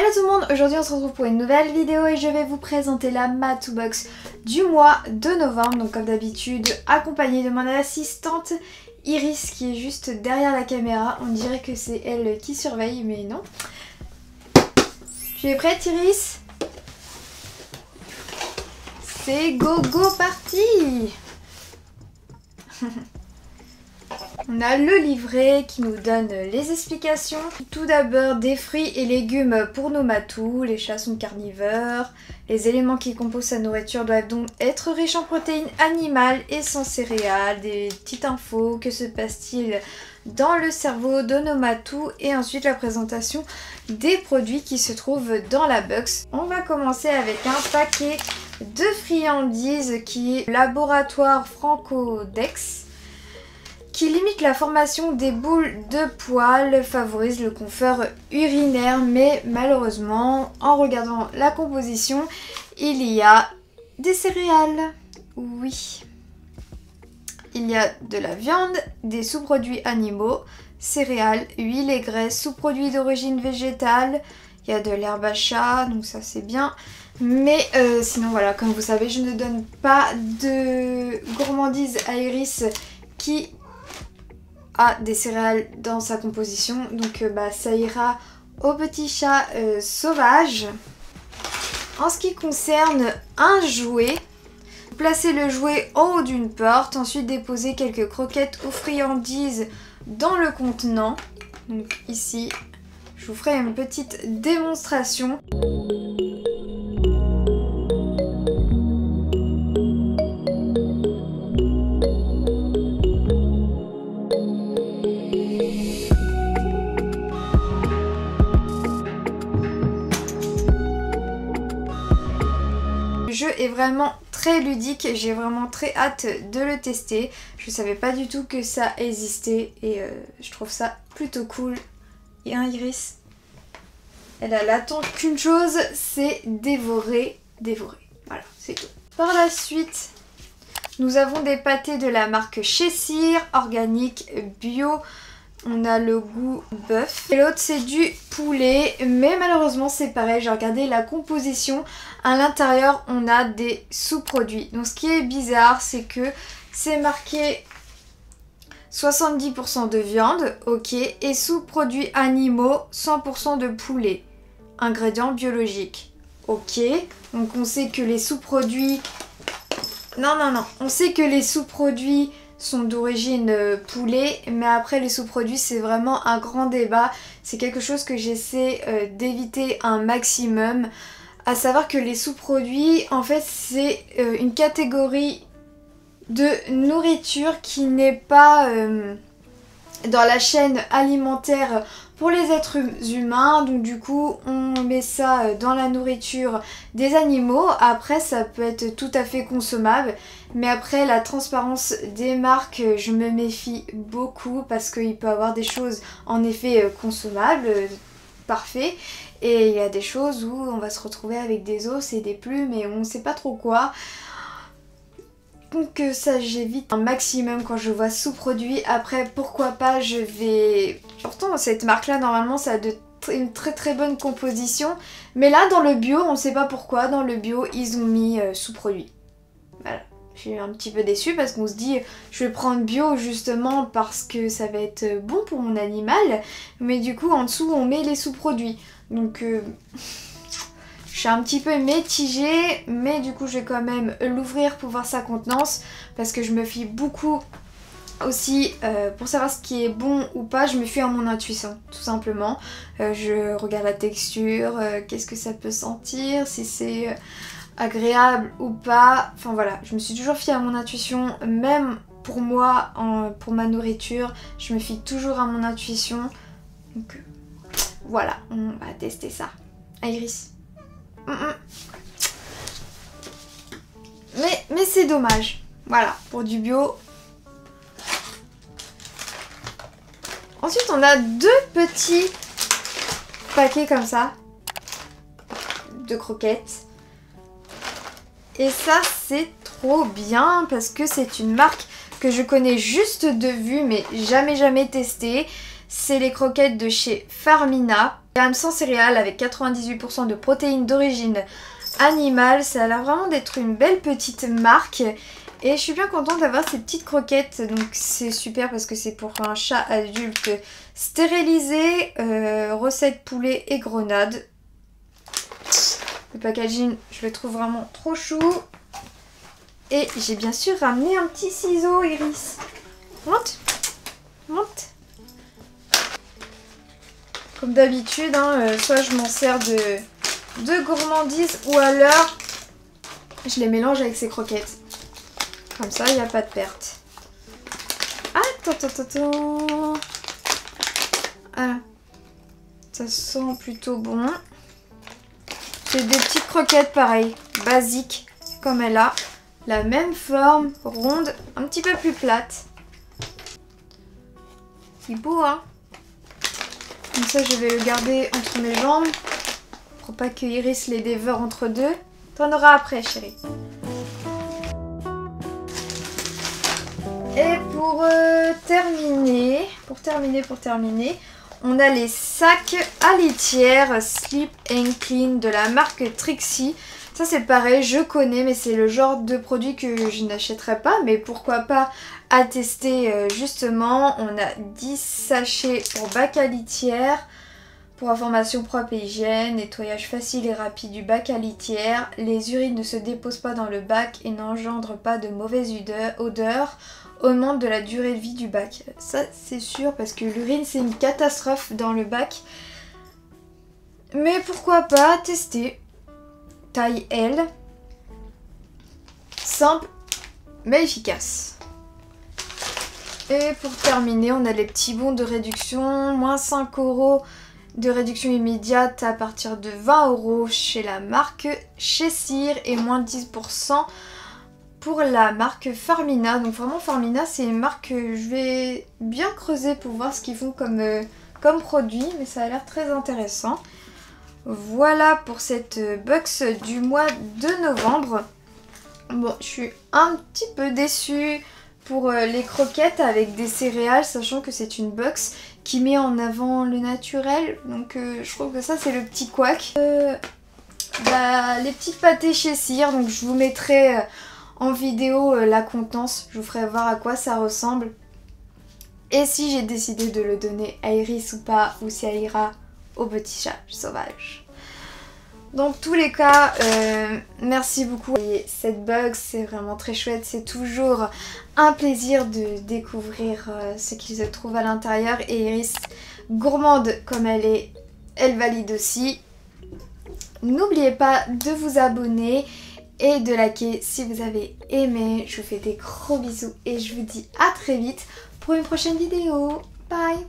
Hello tout le monde, aujourd'hui on se retrouve pour une nouvelle vidéo et je vais vous présenter la Matou Box du mois de novembre. Donc comme d'habitude, accompagnée de mon assistante Iris qui est juste derrière la caméra. On dirait que c'est elle qui surveille mais non. Tu es prête Iris? C'est go go parti. On a le livret qui nous donne les explications. Tout d'abord des fruits et légumes pour nos matous. Les chats sont carnivores. Les éléments qui composent sa nourriture doivent donc être riches en protéines animales et sans céréales. Des petites infos, que se passe-t-il dans le cerveau de nos matous. Et ensuite la présentation des produits qui se trouvent dans la box. On va commencer avec un paquet de friandises qui est Laboratoire Francodex, qui limite la formation des boules de poils, favorise le confort urinaire, mais malheureusement, en regardant la composition, il y a des céréales. Oui. Il y a de la viande, des sous-produits animaux, céréales, huile et graisse, sous-produits d'origine végétale, il y a de l'herbe à chat, donc ça c'est bien. Mais sinon voilà, comme vous savez, je ne donne pas de gourmandise à Iris qui a des céréales dans sa composition, donc ça ira au petit chat sauvage. En ce qui concerne un jouet, placez le jouet en haut d'une porte, ensuite déposez quelques croquettes ou friandises dans le contenant. Donc ici, je vous ferai une petite démonstration. Le jeu est vraiment très ludique, j'ai vraiment très hâte de le tester. Je savais pas du tout que ça existait et je trouve ça plutôt cool. Et un Iris, elle attend qu'une chose, c'est dévorer. Voilà, c'est tout. Par la suite, nous avons des pâtés de la marque Chessire, organique, bio. On a le goût bœuf. Et l'autre c'est du poulet, mais malheureusement c'est pareil, j'ai regardé la composition. À l'intérieur on a des sous-produits. Donc ce qui est bizarre c'est que c'est marqué 70% de viande, ok, et sous-produits animaux 100% de poulet. Ingrédients biologiques, ok. Donc on sait que les sous-produits... Non, on sait que les sous-produits sont d'origine poulet, mais après les sous-produits c'est vraiment un grand débat. C'est quelque chose que j'essaie d'éviter un maximum. À savoir que les sous-produits, en fait c'est une catégorie de nourriture qui n'est pas dans la chaîne alimentaire pour les êtres humains, donc du coup on met ça dans la nourriture des animaux. Après ça peut être tout à fait consommable, mais après la transparence des marques je me méfie beaucoup parce qu'il peut y avoir des choses en effet consommables, parfait, et il y a des choses où on va se retrouver avec des os et des plumes et on ne sait pas trop quoi. Donc ça j'évite un maximum quand je vois sous-produits. Après pourquoi pas, je vais... Pourtant cette marque là normalement ça a une très bonne composition. Mais là dans le bio, on ne sait pas pourquoi, dans le bio ils ont mis sous-produits. Voilà, je suis un petit peu déçue parce qu'on se dit je vais prendre bio justement parce que ça va être bon pour mon animal. Mais du coup en dessous on met les sous-produits. Donc... je suis un petit peu mitigée, mais du coup je vais quand même l'ouvrir pour voir sa contenance parce que je me fie beaucoup aussi pour savoir ce qui est bon ou pas. Je me fie à mon intuition tout simplement. Je regarde la texture, qu'est-ce que ça peut sentir, si c'est agréable ou pas. Enfin voilà, je me suis toujours fiée à mon intuition, même pour moi, pour ma nourriture, je me fie toujours à mon intuition. Donc voilà, on va tester ça. Iris. Mais c'est dommage. Voilà, pour du bio. Ensuite, on a deux petits paquets comme ça de croquettes. Et ça, c'est trop bien parce que c'est une marque que je connais juste de vue, mais jamais testé. C'est les croquettes de chez Farmina. Gamme sans céréales avec 98% de protéines d'origine animale. Ça a l'air vraiment d'être une belle petite marque. Et je suis bien contente d'avoir ces petites croquettes. Donc c'est super parce que c'est pour un chat adulte stérilisé. Recette poulet et grenade. Le packaging, je le trouve vraiment trop chou. Et j'ai bien sûr ramené un petit ciseau, Iris. Monte, monte. Comme d'habitude, hein, soit je m'en sers de gourmandises ou alors je les mélange avec ces croquettes. Comme ça, il n'y a pas de perte. Attends. Voilà. Ça sent plutôt bon. C'est des petites croquettes pareil, basiques, comme elle a. La même forme, ronde, un petit peu plus plate. C'est beau, hein? Comme ça, je vais le garder entre mes jambes. Pour pas que Iris les dévore entre deux. T'en auras après, chérie. Et pour terminer, on a les sacs à litière Sleep and Clean de la marque Trixie. Ça c'est pareil, je connais, mais c'est le genre de produit que je n'achèterais pas, mais pourquoi pas à tester justement. On a 10 sachets pour bac à litière. Pour information propre et hygiène, nettoyage facile et rapide du bac à litière. Les urines ne se déposent pas dans le bac et n'engendrent pas de mauvaise odeur. Augmente de la durée de vie du bac. Ça c'est sûr parce que l'urine c'est une catastrophe dans le bac. Mais pourquoi pas tester. Taille L. Simple mais efficace. Et pour terminer, on a les petits bons de réduction. Moins 5 € de réduction immédiate à partir de 20 € chez la marque Chessir et moins 10% pour la marque Farmina. Donc vraiment Farmina c'est une marque que je vais bien creuser pour voir ce qu'ils font comme produit, mais ça a l'air très intéressant. Voilà pour cette box du mois de novembre. Bon, je suis un petit peu déçue pour les croquettes avec des céréales, sachant que c'est une box qui met en avant le naturel. Donc je trouve que ça c'est le petit couac. Les petites pâtés chez Cire, donc je vous mettrai en vidéo la contenance. Je vous ferai voir à quoi ça ressemble. Et si j'ai décidé de le donner à Iris ou pas, ou si elle ira au petit chat sauvage. Dans tous les cas, merci beaucoup. Et cette box, c'est vraiment très chouette. C'est toujours un plaisir de découvrir ce qu'il se trouve à l'intérieur. Et Iris, gourmande comme elle est, elle valide aussi. N'oubliez pas de vous abonner et de liker si vous avez aimé. Je vous fais des gros bisous et je vous dis à très vite pour une prochaine vidéo. Bye!